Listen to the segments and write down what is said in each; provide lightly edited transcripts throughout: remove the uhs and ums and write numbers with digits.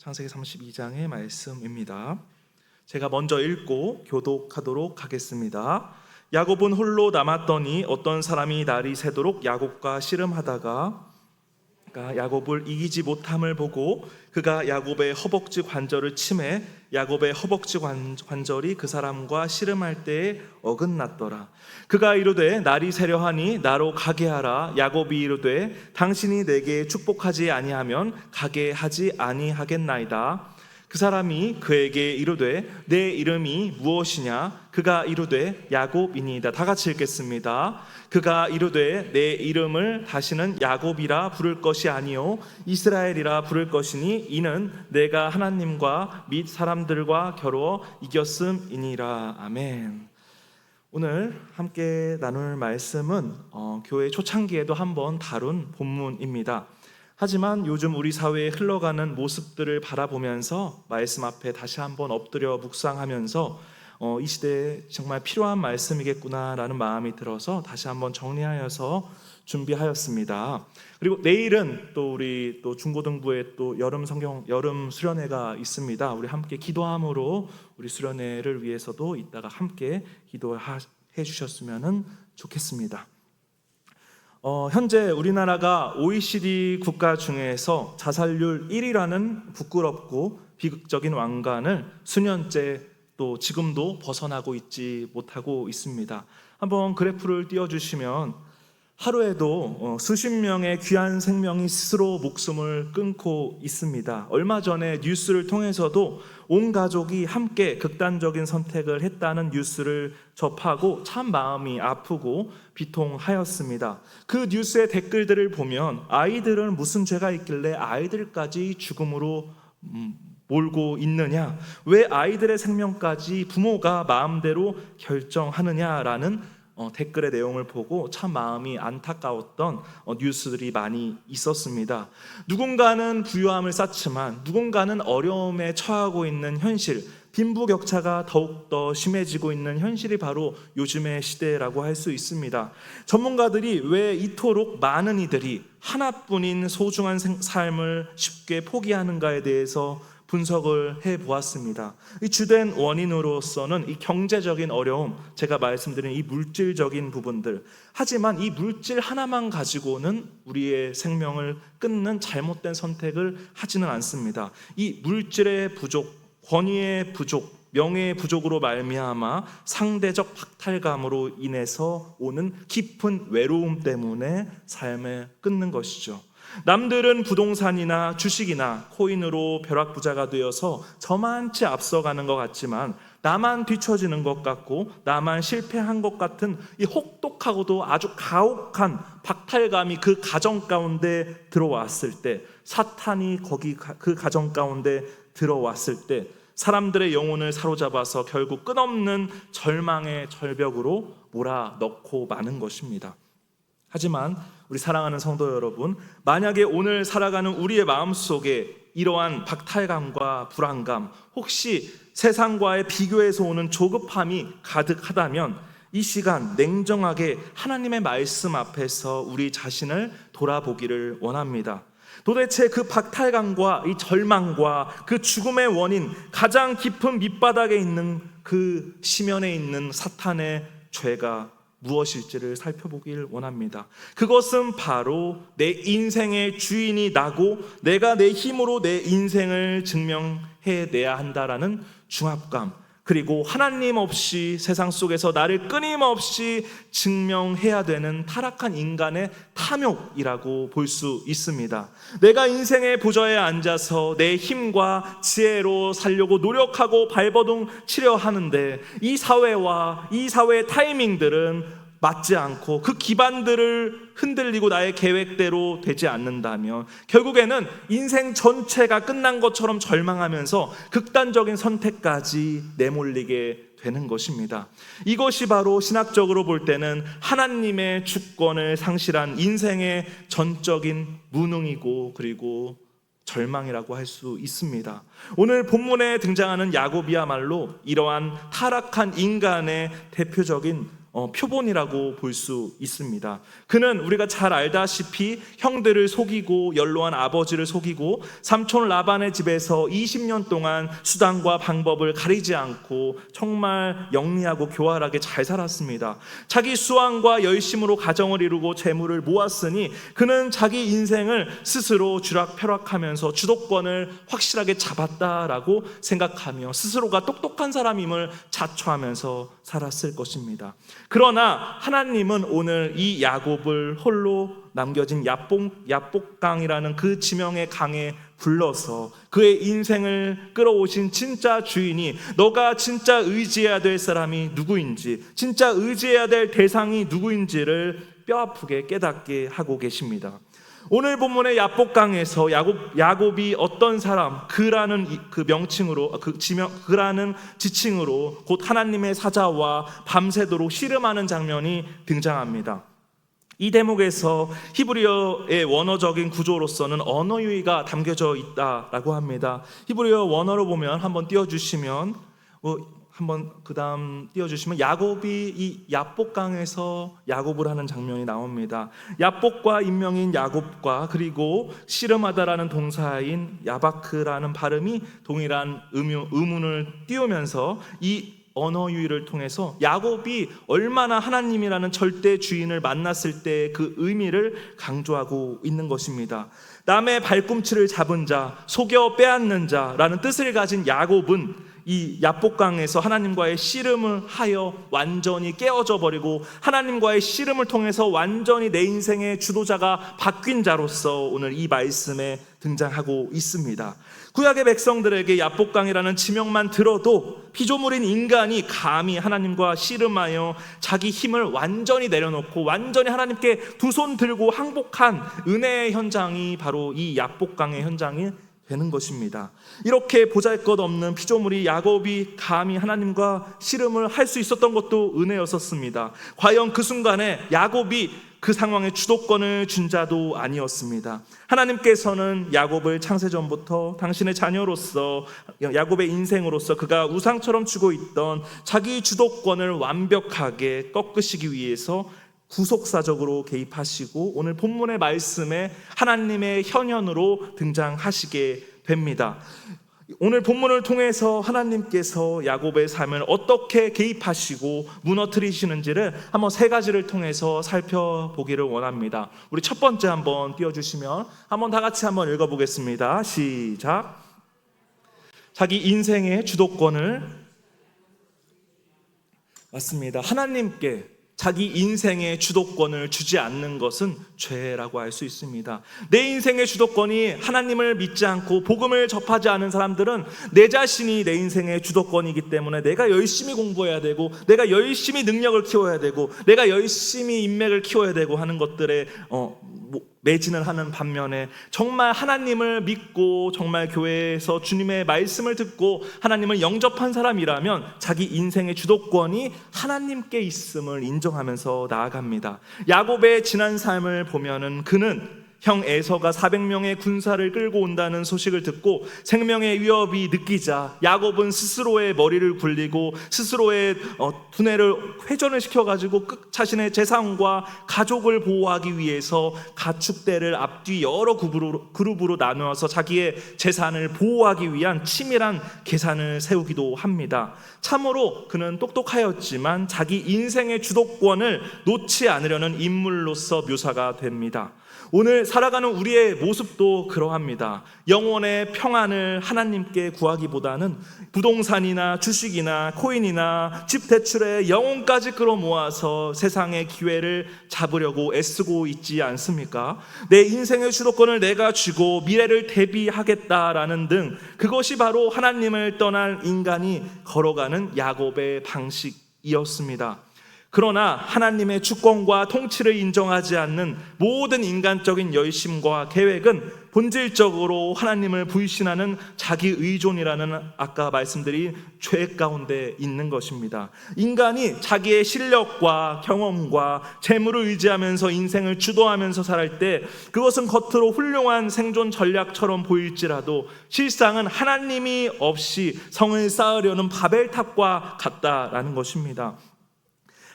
창세기 32장의 말씀입니다. 제가 먼저 읽고 교독하도록 하겠습니다. 야곱은 홀로 남았더니 어떤 사람이 날이 새도록 야곱과 씨름하다가 야곱을 이기지 못함을 보고 그가 야곱의 허벅지 관절을 치매 야곱의 허벅지 관절이 그 사람과 씨름할 때에 어긋났더라. 그가 이르되 날이 새려하니 나로 가게 하라. 야곱이 이르되 당신이 내게 축복하지 아니하면 가게 하지 아니하겠나이다. 그 사람이 그에게 이르되 내 이름이 무엇이냐? 그가 이르되 야곱이니이다. 다 같이 읽겠습니다. 그가 이르되 내 이름을 다시는 야곱이라 부를 것이 아니요 이스라엘이라 부를 것이니 이는 내가 하나님과 및 사람들과 겨루어 이겼음이니라. 아멘. 오늘 함께 나눌 말씀은 교회 초창기에도 한번 다룬 본문입니다. 하지만 요즘 우리 사회에 흘러가는 모습들을 바라보면서 말씀 앞에 다시 한번 엎드려 묵상하면서 이 시대에 정말 필요한 말씀이겠구나라는 마음이 들어서 다시 한번 정리하여서 준비하였습니다. 그리고 내일은 또 우리 또 중고등부에 또 여름 수련회가 있습니다. 우리 함께 기도함으로 우리 수련회를 위해서도 이따가 함께 기도해 주셨으면 좋겠습니다. 현재 우리나라가 OECD 국가 중에서 자살률 1위라는 부끄럽고 비극적인 왕관을 수년째 또 지금도 벗어나고 있지 못하고 있습니다. 한번 그래프를 띄워주시면 하루에도 수십 명의 귀한 생명이 스스로 목숨을 끊고 있습니다. 얼마 전에 뉴스를 통해서도 온 가족이 함께 극단적인 선택을 했다는 뉴스를 접하고 참 마음이 아프고 비통하였습니다. 그 뉴스의 댓글들을 보면 아이들은 무슨 죄가 있길래 아이들까지 죽음으로 몰고 있느냐? 왜 아이들의 생명까지 부모가 마음대로 결정하느냐라는 댓글의 내용을 보고 참 마음이 안타까웠던 뉴스들이 많이 있었습니다. 누군가는 부유함을 쌓지만 누군가는 어려움에 처하고 있는 현실, 빈부격차가 더욱더 심해지고 있는 현실이 바로 요즘의 시대라고 할 수 있습니다. 전문가들이 왜 이토록 많은 이들이 하나뿐인 소중한 삶을 쉽게 포기하는가에 대해서 분석을 해보았습니다. 이 주된 원인으로서는 이 경제적인 어려움, 제가 말씀드린 이 물질적인 부분들, 하지만 이 물질 하나만 가지고는 우리의 생명을 끊는 잘못된 선택을 하지는 않습니다. 이 물질의 부족, 권위의 부족, 명예의 부족으로 말미암아 상대적 박탈감으로 인해서 오는 깊은 외로움 때문에 삶을 끊는 것이죠. 남들은 부동산이나 주식이나 코인으로 벼락부자가 되어서 저만치 앞서가는 것 같지만 나만 뒤처지는 것 같고 나만 실패한 것 같은 이 혹독하고도 아주 가혹한 박탈감이 그 가정 가운데 들어왔을 때, 사탄이 그 가정 가운데 들어왔을 때 사람들의 영혼을 사로잡아서 결국 끝없는 절망의 절벽으로 몰아넣고 마는 것입니다. 하지만 우리 사랑하는 성도 여러분, 만약에 오늘 살아가는 우리의 마음속에 이러한 박탈감과 불안감, 혹시 세상과의 비교에서 오는 조급함이 가득하다면 이 시간 냉정하게 하나님의 말씀 앞에서 우리 자신을 돌아보기를 원합니다. 도대체 그 박탈감과 이 절망과 그 죽음의 원인, 가장 깊은 밑바닥에 있는 그 심연에 있는 사탄의 죄가 무엇일지를 살펴보길 원합니다. 그것은 바로 내 인생의 주인이 나고 내가 내 힘으로 내 인생을 증명해내야 한다라는 중압감, 그리고 하나님 없이 세상 속에서 나를 끊임없이 증명해야 되는 타락한 인간의 탐욕이라고 볼 수 있습니다. 내가 인생의 보좌에 앉아서 내 힘과 지혜로 살려고 노력하고 발버둥 치려 하는데 이 사회와 이 사회의 타이밍들은 맞지 않고 그 기반들을 흔들리고 나의 계획대로 되지 않는다면 결국에는 인생 전체가 끝난 것처럼 절망하면서 극단적인 선택까지 내몰리게 되는 것입니다. 이것이 바로 신학적으로 볼 때는 하나님의 주권을 상실한 인생의 전적인 무능이고 그리고 절망이라고 할 수 있습니다. 오늘 본문에 등장하는 야곱이야말로 이러한 타락한 인간의 대표적인 표본이라고 볼 수 있습니다. 그는 우리가 잘 알다시피 형들을 속이고 연로한 아버지를 속이고 삼촌 라반의 집에서 20년 동안 수단과 방법을 가리지 않고 정말 영리하고 교활하게 잘 살았습니다. 자기 수완과 열심으로 가정을 이루고 재물을 모았으니 그는 자기 인생을 스스로 쥐락펴락하면서 주도권을 확실하게 잡았다라고 생각하며 스스로가 똑똑한 사람임을 자처하면서 살았을 것입니다. 그러나 하나님은 오늘 이 야곱을 홀로 남겨진 야복강이라는 그 지명의 강에 불러서 그의 인생을 끌어오신 진짜 주인이 너가 진짜 의지해야 될 사람이 누구인지, 진짜 의지해야 될 대상이 누구인지를 뼈아프게 깨닫게 하고 계십니다. 오늘 본문의 야복강에서 야곱이 어떤 사람, 그라는 그 명칭으로, 그라는 지칭으로 곧 하나님의 사자와 밤새도록 씨름하는 장면이 등장합니다. 이 대목에서 히브리어의 원어적인 구조로서는 언어 유희가 담겨져 있다라고 합니다. 히브리어 원어로 보면 한번 띄워주시면 한번 그 다음 띄워주시면 야곱이 이 야복강에서 야곱을 하는 장면이 나옵니다. 야복과 인명인 야곱과 그리고 씨름하다라는 동사인 야바크라는 발음이 동일한 의문을 띄우면서 이 언어 유희를 통해서 야곱이 얼마나 하나님이라는 절대 주인을 만났을 때 그 의미를 강조하고 있는 것입니다. 남의 발꿈치를 잡은 자, 속여 빼앗는 자라는 뜻을 가진 야곱은 이 야복강에서 하나님과의 씨름을 하여 완전히 깨어져 버리고 하나님과의 씨름을 통해서 완전히 내 인생의 주도자가 바뀐 자로서 오늘 이 말씀에 등장하고 있습니다. 구약의 백성들에게 야복강이라는 지명만 들어도 피조물인 인간이 감히 하나님과 씨름하여 자기 힘을 완전히 내려놓고 완전히 하나님께 두 손 들고 항복한 은혜의 현장이 바로 이 야복강의 현장이 되는 것입니다. 이렇게 보잘것없는 피조물이 야곱이 감히 하나님과 씨름을 할 수 있었던 것도 은혜였었습니다. 과연 그 순간에 야곱이 그 상황에 주도권을 준 자도 아니었습니다. 하나님께서는 야곱을 창세전부터 당신의 자녀로서 야곱의 인생으로서 그가 우상처럼 주고 있던 자기 주도권을 완벽하게 꺾으시기 위해서 구속사적으로 개입하시고 오늘 본문의 말씀에 하나님의 현현으로 등장하시게 됩니다. 오늘 본문을 통해서 하나님께서 야곱의 삶을 어떻게 개입하시고 무너뜨리시는지를 한번 세 가지를 통해서 살펴보기를 원합니다. 우리 첫 번째 한번 띄워주시면 한번 다 같이 한번 읽어보겠습니다. 시작. 자기 인생의 주도권을 맞습니다. 하나님께 자기 인생의 주도권을 주지 않는 것은 죄라고 할 수 있습니다. 내 인생의 주도권이 하나님을 믿지 않고 복음을 접하지 않은 사람들은 내 자신이 내 인생의 주도권이기 때문에 내가 열심히 공부해야 되고 내가 열심히 능력을 키워야 되고 내가 열심히 인맥을 키워야 되고 하는 것들에 매진을 하는 반면에 정말 하나님을 믿고 정말 교회에서 주님의 말씀을 듣고 하나님을 영접한 사람이라면 자기 인생의 주도권이 하나님께 있음을 인정하면서 나아갑니다. 야곱의 지난 삶을 보면은 그는 형 에서가 400명의 군사를 끌고 온다는 소식을 듣고 생명의 위협이 느끼자 야곱은 스스로의 머리를 굴리고 스스로의 두뇌를 회전을 시켜가지고 자신의 재산과 가족을 보호하기 위해서 가축대를 앞뒤 여러 그룹으로 나누어서 자기의 재산을 보호하기 위한 치밀한 계산을 세우기도 합니다. 참으로 그는 똑똑하였지만 자기 인생의 주도권을 놓지 않으려는 인물로서 묘사가 됩니다. 오늘 살아가는 우리의 모습도 그러합니다. 영혼의 평안을 하나님께 구하기보다는 부동산이나 주식이나 코인이나 집 대출에 영혼까지 끌어모아서 세상의 기회를 잡으려고 애쓰고 있지 않습니까? 내 인생의 주도권을 내가 쥐고 미래를 대비하겠다라는 등 그것이 바로 하나님을 떠난 인간이 걸어가는 야곱의 방식이었습니다. 그러나 하나님의 주권과 통치를 인정하지 않는 모든 인간적인 열심과 계획은 본질적으로 하나님을 불신하는 자기 의존이라는 아까 말씀드린 죄 가운데 있는 것입니다. 인간이 자기의 실력과 경험과 재물을 의지하면서 인생을 주도하면서 살 때 그것은 겉으로 훌륭한 생존 전략처럼 보일지라도 실상은 하나님이 없이 성을 쌓으려는 바벨탑과 같다라는 것입니다.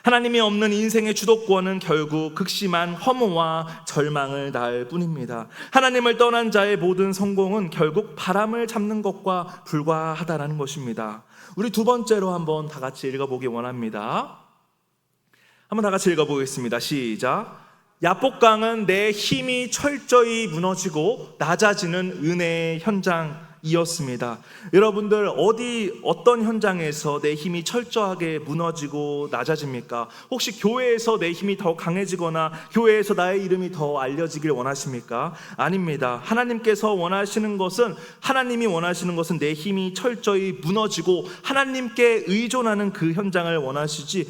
하나님이 없는 인생의 주도권은 결국 극심한 허무와 절망을 낳을 뿐입니다. 하나님을 떠난 자의 모든 성공은 결국 바람을 잡는 것과 불과하다라는 것입니다. 우리 두 번째로 한번 다 같이 읽어보기 원합니다. 한번 다 같이 읽어보겠습니다. 시작. 야복강은 내 힘이 철저히 무너지고 낮아지는 은혜의 현장이었습니다. 여러분들 어떤 현장에서 내 힘이 철저하게 무너지고 낮아집니까? 혹시 교회에서 내 힘이 더 강해지거나 교회에서 나의 이름이 더 알려지길 원하십니까? 아닙니다. 하나님이 원하시는 것은 내 힘이 철저히 무너지고 하나님께 의존하는 그 현장을 원하시지,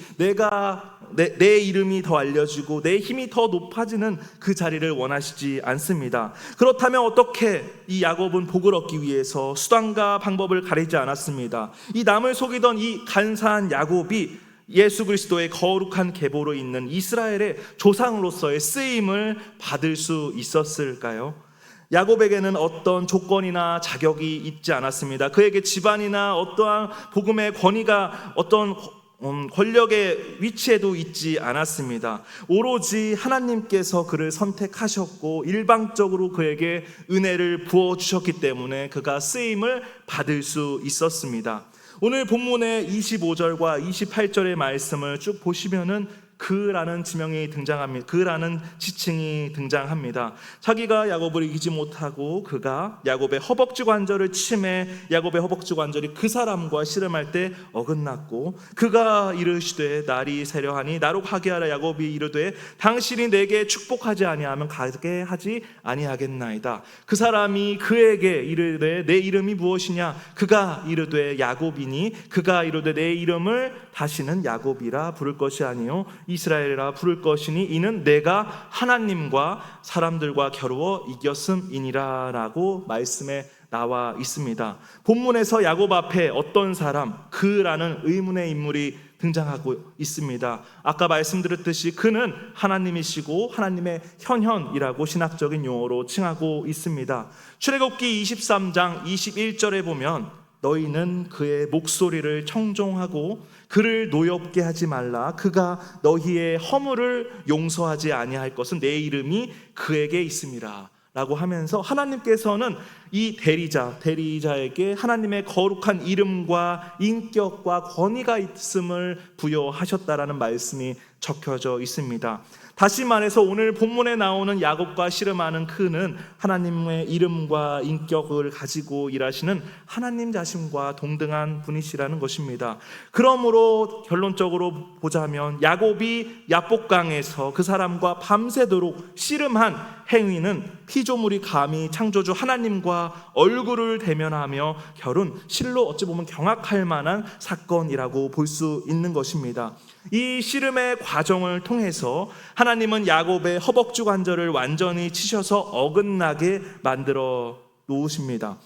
내 이름이 더 알려지고 내 힘이 더 높아지는 그 자리를 원하시지 않습니다. 그렇다면 어떻게 이 야곱은 복을 얻기 위해서 수단과 방법을 가리지 않았습니다. 이 남을 속이던 이 간사한 야곱이 예수 그리스도의 거룩한 계보로 있는 이스라엘의 조상으로서의 쓰임을 받을 수 있었을까요? 야곱에게는 어떤 조건이나 자격이 있지 않았습니다. 그에게 집안이나 어떠한 복음의 권위가 어떤 권력의 위치에도 있지 않았습니다. 오로지 하나님께서 그를 선택하셨고 일방적으로 그에게 은혜를 부어주셨기 때문에 그가 쓰임을 받을 수 있었습니다. 오늘 본문의 25절과 28절의 말씀을 쭉 보시면은 그라는 지칭이 등장합니다. 자기가 야곱을 이기지 못하고 그가 야곱의 허벅지 관절을 침해 야곱의 허벅지 관절이 그 사람과 씨름할 때 어긋났고, 그가 이르시되 날이 새려하니 나로 가게 하라. 야곱이 이르되 당신이 내게 축복하지 아니하면 가게 하지 아니하겠나이다. 그 사람이 그에게 이르되 내 이름이 무엇이냐? 그가 이르되 야곱이니 그가 이르되 내 이름을 다시는 야곱이라 부를 것이 아니요 이스라엘이라 부를 것이니 이는 내가 하나님과 사람들과 겨루어 이겼음이니라 라고 말씀에 나와 있습니다. 본문에서 야곱 앞에 어떤 사람, 그라는 의문의 인물이 등장하고 있습니다. 아까 말씀드렸듯이 그는 하나님이시고 하나님의 현현이라고 신학적인 용어로 칭하고 있습니다. 출애굽기 23장 21절에 보면 너희는 그의 목소리를 청종하고 그를 노엽게 하지 말라. 그가 너희의 허물을 용서하지 아니할 것은 내 이름이 그에게 있음이라 라고 하면서 하나님께서는 이 대리자에게 하나님의 거룩한 이름과 인격과 권위가 있음을 부여하셨다라는 말씀이 적혀져 있습니다. 다시 말해서 오늘 본문에 나오는 야곱과 씨름하는 그는 하나님의 이름과 인격을 가지고 일하시는 하나님 자신과 동등한 분이시라는 것입니다. 그러므로 결론적으로 보자면 야곱이 야복강에서 그 사람과 밤새도록 씨름한 행위는 피조물이 감히 창조주 하나님과 얼굴을 대면하며 겨룬 실로 어찌 보면 경악할 만한 사건이라고 볼 수 있는 것입니다. 이 씨름의 과정을 통해서 하나님은 야곱의 허벅지 관절을 완전히 치셔서 어긋나게 만들어 놓으십니다.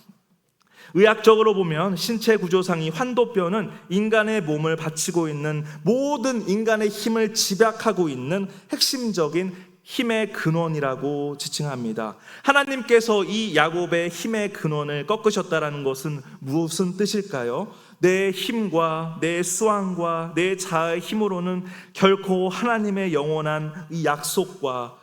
의학적으로 보면 신체 구조상의 환도뼈는 인간의 몸을 받치고 있는 모든 인간의 힘을 집약하고 있는 핵심적인 힘의 근원이라고 지칭합니다. 하나님께서 이 야곱의 힘의 근원을 꺾으셨다는 것은 무슨 뜻일까요? 내 힘과 내 수완과 내 자아의 힘으로는 결코 하나님의 영원한 이 약속과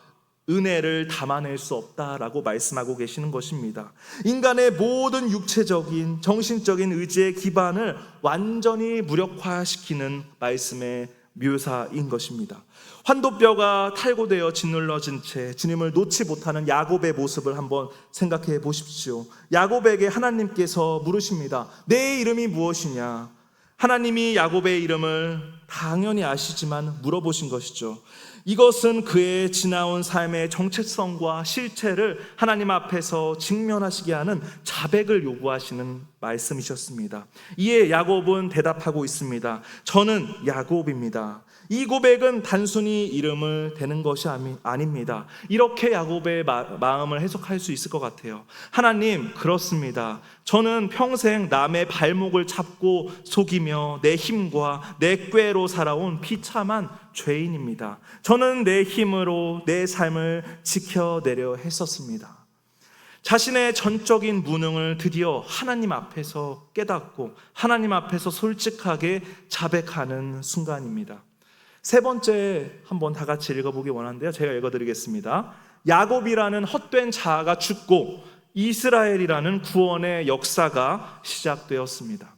은혜를 담아낼 수 없다라고 말씀하고 계시는 것입니다. 인간의 모든 육체적인 정신적인 의지의 기반을 완전히 무력화시키는 말씀의 묘사인 것입니다. 환도뼈가 탈고되어 짓눌러진 채 주님을 놓지 못하는 야곱의 모습을 한번 생각해 보십시오. 야곱에게 하나님께서 물으십니다. 내 이름이 무엇이냐? 하나님이 야곱의 이름을 당연히 아시지만 물어보신 것이죠. 이것은 그의 지나온 삶의 정체성과 실체를 하나님 앞에서 직면하시게 하는 자백을 요구하시는 말씀이셨습니다. 이에 야곱은 대답하고 있습니다. 저는 야곱입니다. 이 고백은 단순히 이름을 대는 것이 아닙니다. 이렇게 야곱의 마음을 해석할 수 있을 것 같아요. 하나님, 그렇습니다. 저는 평생 남의 발목을 잡고 속이며 내 힘과 내 꾀로 살아온 비참한 죄인입니다. 저는 내 힘으로 내 삶을 지켜내려 했었습니다. 자신의 전적인 무능을 드디어 하나님 앞에서 깨닫고 하나님 앞에서 솔직하게 자백하는 순간입니다. 세 번째 한번 다 같이 읽어보기 원하는데요. 제가 읽어드리겠습니다. 야곱이라는 헛된 자아가 죽고 이스라엘이라는 구원의 역사가 시작되었습니다.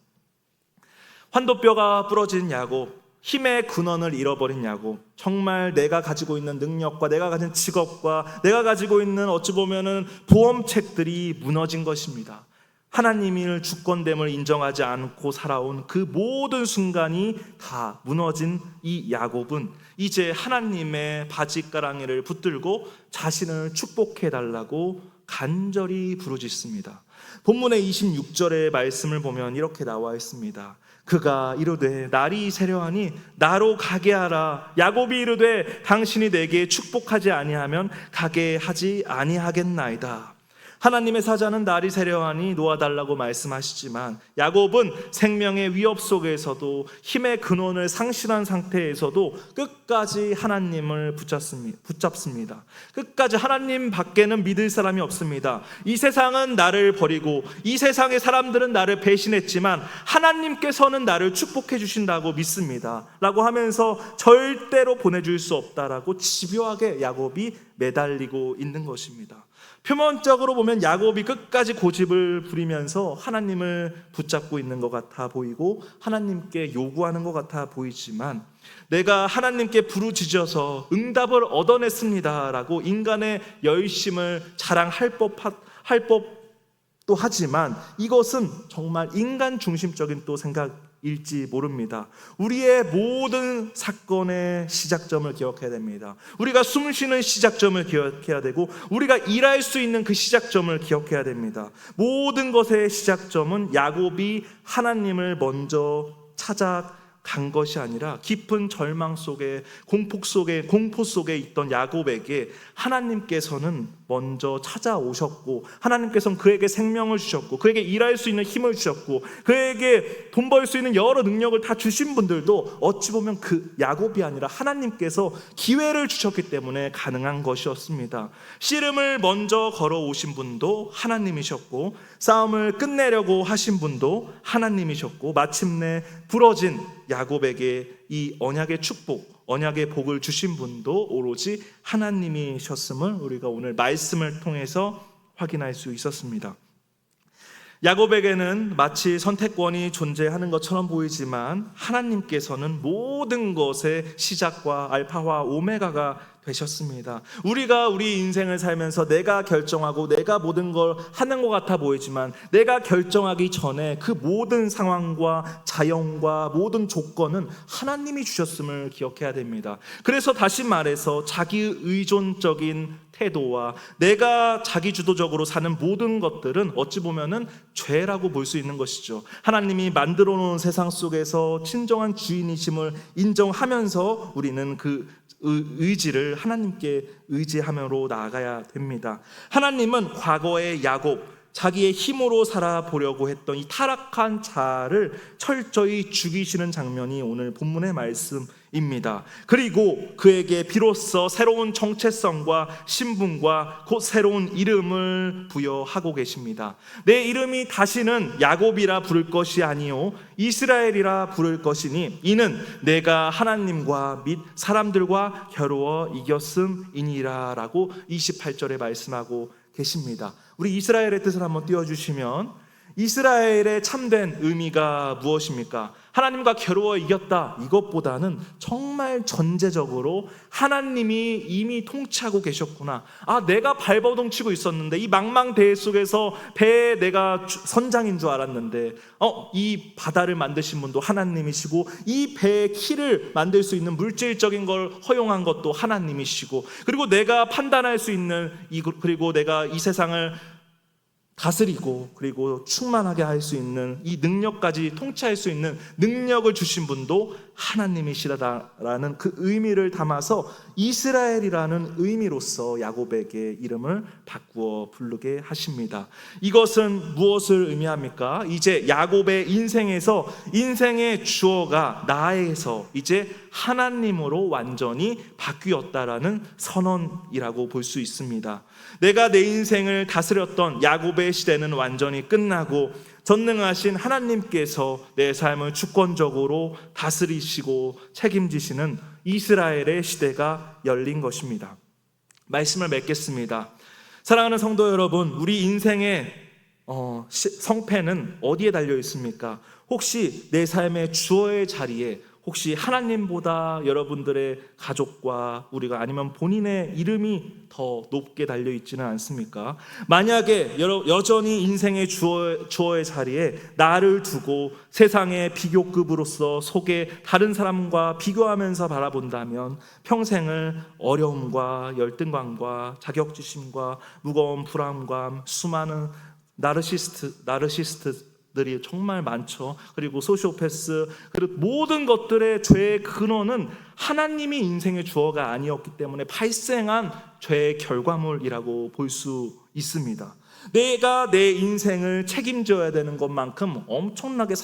환도뼈가 부러진 야곱, 힘의 근원을 잃어버린 야곱, 정말 내가 가지고 있는 능력과 내가 가진 직업과 내가 가지고 있는 어찌 보면은 보험책들이 무너진 것입니다. 하나님을 주권됨을 인정하지 않고 살아온 그 모든 순간이 다 무너진 이 야곱은 이제 하나님의 바짓가랑이를 붙들고 자신을 축복해달라고 간절히 부르짖습니다. 본문의 26절의 말씀을 보면 이렇게 나와 있습니다. 그가 이르되 날이 세려하니 나로 가게 하라. 야곱이 이르되 당신이 내게 축복하지 아니하면 가게 하지 아니하겠나이다. 하나님의 사자는 날이 세려하니 놓아달라고 말씀하시지만 야곱은 생명의 위협 속에서도 힘의 근원을 상실한 상태에서도 끝까지 하나님을 붙잡습니다. 끝까지 하나님 밖에는 믿을 사람이 없습니다. 이 세상은 나를 버리고 이 세상의 사람들은 나를 배신했지만 하나님께서는 나를 축복해 주신다고 믿습니다 라고 하면서 절대로 보내줄 수 없다라고 집요하게 야곱이 매달리고 있는 것입니다. 표면적으로 보면 야곱이 끝까지 고집을 부리면서 하나님을 붙잡고 있는 것 같아 보이고 하나님께 요구하는 것 같아 보이지만 내가 하나님께 부르짖어서 응답을 얻어냈습니다 라고 인간의 열심을 자랑할 법도 하지만 이것은 정말 인간 중심적인 또 생각일지 모릅니다. 우리의 모든 사건의 시작점을 기억해야 됩니다. 우리가 숨 쉬는 시작점을 기억해야 되고 우리가 일할 수 있는 그 시작점을 기억해야 됩니다. 모든 것의 시작점은 야곱이 하나님을 먼저 찾아간 것이 아니라 깊은 절망 속에 공포 속에 있던 야곱에게 하나님께서는 먼저 찾아오셨고 하나님께서는 그에게 생명을 주셨고 그에게 일할 수 있는 힘을 주셨고 그에게 돈 벌 수 있는 여러 능력을 다 주신 분들도 어찌 보면 그 야곱이 아니라 하나님께서 기회를 주셨기 때문에 가능한 것이었습니다. 씨름을 먼저 걸어오신 분도 하나님이셨고 싸움을 끝내려고 하신 분도 하나님이셨고 마침내 부러진 야곱에게 이 언약의 축복, 언약의 복을 주신 분도 오로지 하나님이셨음을 우리가 오늘 말씀을 통해서 확인할 수 있었습니다. 야곱에게는 마치 선택권이 존재하는 것처럼 보이지만 하나님께서는 모든 것의 시작과 알파와 오메가가 되셨습니다. 우리가 우리 인생을 살면서 내가 결정하고 내가 모든 걸 하는 것 같아 보이지만 내가 결정하기 전에 그 모든 상황과 자연과 모든 조건은 하나님이 주셨음을 기억해야 됩니다. 그래서 다시 말해서 자기 의존적인 태도와 내가 자기주도적으로 사는 모든 것들은 어찌 보면은 죄라고 볼 수 있는 것이죠. 하나님이 만들어 놓은 세상 속에서 친정한 주인이심을 인정하면서 우리는 그 의지를 하나님께 의지하므로 나아가야 됩니다. 하나님은 과거의 야곱, 자기의 힘으로 살아보려고 했던 이 타락한 자아를 철저히 죽이시는 장면이 오늘 본문의 말씀입니다. 그리고 그에게 비로소 새로운 정체성과 신분과 곧 새로운 이름을 부여하고 계십니다. 내 이름이 다시는 야곱이라 부를 것이 아니요 이스라엘이라 부를 것이니 이는 내가 하나님과 및 사람들과 겨루어 이겼음이니라 라고 28절에 말씀하고 계십니다. 우리 이스라엘의 뜻을 한번 띄워주시면 이스라엘의 참된 의미가 무엇입니까? 하나님과 겨루어 이겼다 이것보다는 정말 전제적으로 하나님이 이미 통치하고 계셨구나. 내가 발버둥치고 있었는데 이 망망대해 속에서 배에 내가 선장인 줄 알았는데 이 바다를 만드신 분도 하나님이시고 이 배의 키를 만들 수 있는 물질적인 걸 허용한 것도 하나님이시고 그리고 내가 판단할 수 있는 그리고 내가 이 세상을 다스리고 그리고 충만하게 할 수 있는 이 능력까지 통치할 수 있는 능력을 주신 분도 하나님이시라는 그 의미를 담아서 이스라엘이라는 의미로서 야곱에게 이름을 바꾸어 부르게 하십니다. 이것은 무엇을 의미합니까? 이제 야곱의 인생에서 인생의 주어가 나에서 이제 하나님으로 완전히 바뀌었다라는 선언이라고 볼 수 있습니다. 내가 내 인생을 다스렸던 야곱의 시대는 완전히 끝나고 전능하신 하나님께서 내 삶을 주권적으로 다스리시고 책임지시는 이스라엘의 시대가 열린 것입니다. 말씀을 맺겠습니다. 사랑하는 성도 여러분, 우리 인생의 성패는 어디에 달려 있습니까? 혹시 내 삶의 주어의 자리에 혹시 하나님보다 여러분들의 가족과 우리가 아니면 본인의 이름이 더 높게 달려 있지는 않습니까? 만약에 여전히 인생의 주어의 자리에 나를 두고 세상의 비교급으로서 속에 다른 사람과 비교하면서 바라본다면 평생을 어려움과 열등감과 자격지심과 무거운 불안감, 수많은 나르시스트들이 정말 많죠. 그리고 소시오패스, 그리고 모든 것들의 죄의 근원은 하나님이 인생의 주어가 아니었기 때문에 발생한 죄의 결과물이라고 볼 수 있습니다. 내가 내 인생을 책임져야 되는 것만큼 엄청나게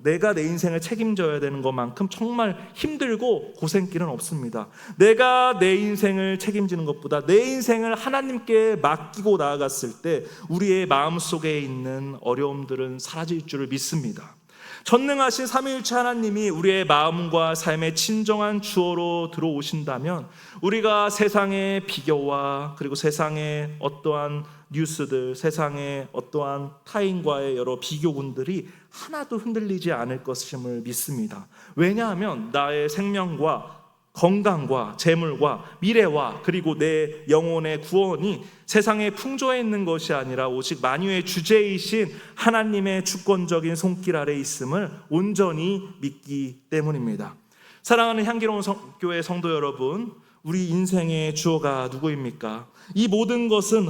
내가 내 인생을 책임져야 되는 것만큼 정말 힘들고 고생길은 없습니다. 내가 내 인생을 책임지는 것보다 내 인생을 하나님께 맡기고 나아갔을 때 우리의 마음속에 있는 어려움들은 사라질 줄을 믿습니다. 전능하신 삼위일체 하나님이 우리의 마음과 삶의 진정한 주어로 들어오신다면 우리가 세상의 비교와 그리고 세상의 어떠한 뉴스들, 세상의 어떠한 타인과의 여러 비교군들이 하나도 흔들리지 않을 것임을 믿습니다. 왜냐하면 나의 생명과 건강과 재물과 미래와 그리고 내 영혼의 구원이 세상에 풍조에 있는 것이 아니라 오직 만유의 주제이신 하나님의 주권적인 손길 아래 있음을 온전히 믿기 때문입니다. 사랑하는 향기로운 교회 성도 여러분, 우리 인생의 주어가 누구입니까? 이 모든 것은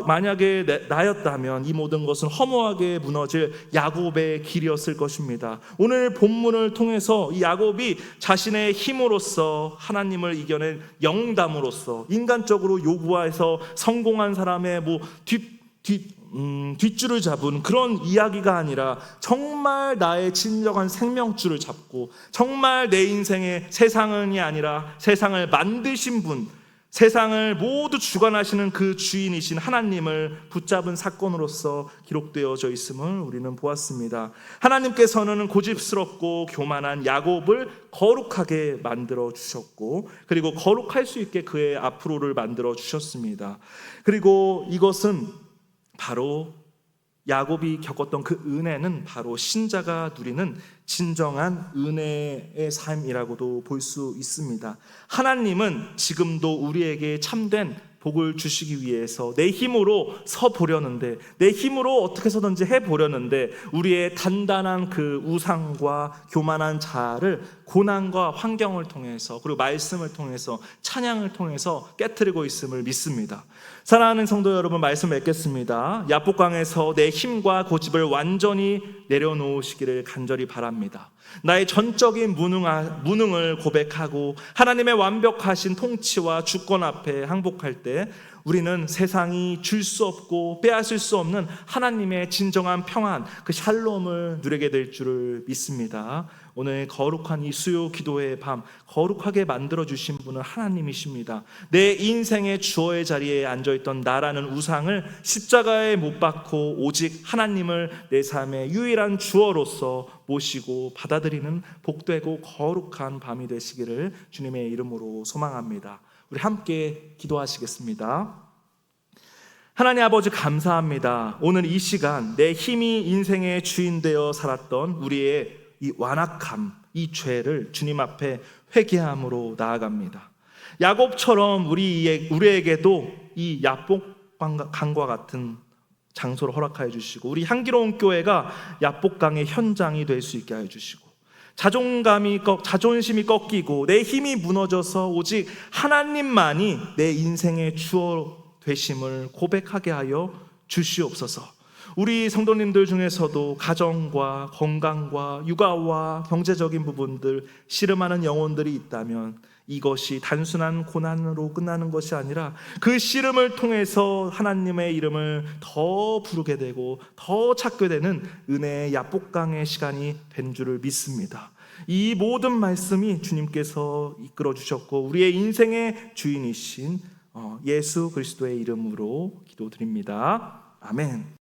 만약에 나였다면 이 모든 것은 허무하게 무너질 야곱의 길이었을 것입니다. 오늘 본문을 통해서 이 야곱이 자신의 힘으로써 하나님을 이겨낸 영담으로써 인간적으로 요구해서 성공한 사람의 뒷줄을 잡은 그런 이야기가 아니라 정말 나의 진정한 생명줄을 잡고 정말 내 인생의 세상이 아니라 세상을 만드신 분, 세상을 모두 주관하시는 그 주인이신 하나님을 붙잡은 사건으로서 기록되어져 있음을 우리는 보았습니다. 하나님께서는 고집스럽고 교만한 야곱을 거룩하게 만들어 주셨고 그리고 거룩할 수 있게 그의 앞으로를 만들어 주셨습니다. 그리고 이것은 바로 야곱이 겪었던 그 은혜는 바로 신자가 누리는 진정한 은혜의 삶이라고도 볼 수 있습니다. 하나님은 지금도 우리에게 참된 복을 주시기 위해서 내 힘으로 서보려는데, 내 힘으로 어떻게 해서든지 해보려는데 우리의 단단한 그 우상과 교만한 자아를 고난과 환경을 통해서 그리고 말씀을 통해서 찬양을 통해서 깨트리고 있음을 믿습니다. 사랑하는 성도 여러분, 말씀 맺겠습니다. 야복강에서 내 힘과 고집을 완전히 내려놓으시기를 간절히 바랍니다. 나의 전적인 무능을 고백하고 하나님의 완벽하신 통치와 주권 앞에 항복할 때 우리는 세상이 줄 수 없고 빼앗을 수 없는 하나님의 진정한 평안, 그 샬롬을 누리게 될 줄을 믿습니다. 오늘 거룩한 이 수요 기도의 밤 거룩하게 만들어주신 분은 하나님이십니다. 내 인생의 주어의 자리에 앉아있던 나라는 우상을 십자가에 못 박고 오직 하나님을 내 삶의 유일한 주어로서 모시고 받아들이는 복되고 거룩한 밤이 되시기를 주님의 이름으로 소망합니다. 우리 함께 기도하시겠습니다. 하나님 아버지, 감사합니다. 오늘 이 시간 내 힘이 인생의 주인 되어 살았던 우리의 이 완악함, 이 죄를 주님 앞에 회개함으로 나아갑니다. 야곱처럼 우리에게도 이 야복강과 같은 장소를 허락하여 주시고 우리 향기로운 교회가 야복강의 현장이 될 수 있게 하여 주시고 자존심이 꺾이고 내 힘이 무너져서 오직 하나님만이 내 인생의 주어 되심을 고백하게 하여 주시옵소서. 우리 성도님들 중에서도 가정과 건강과 육아와 경제적인 부분들 씨름하는 영혼들이 있다면 이것이 단순한 고난으로 끝나는 것이 아니라 그 씨름을 통해서 하나님의 이름을 더 부르게 되고 더 찾게 되는 은혜의 야복강의 시간이 된 줄을 믿습니다. 이 모든 말씀이 주님께서 이끌어 주셨고 우리의 인생의 주인이신 예수 그리스도의 이름으로 기도드립니다. 아멘.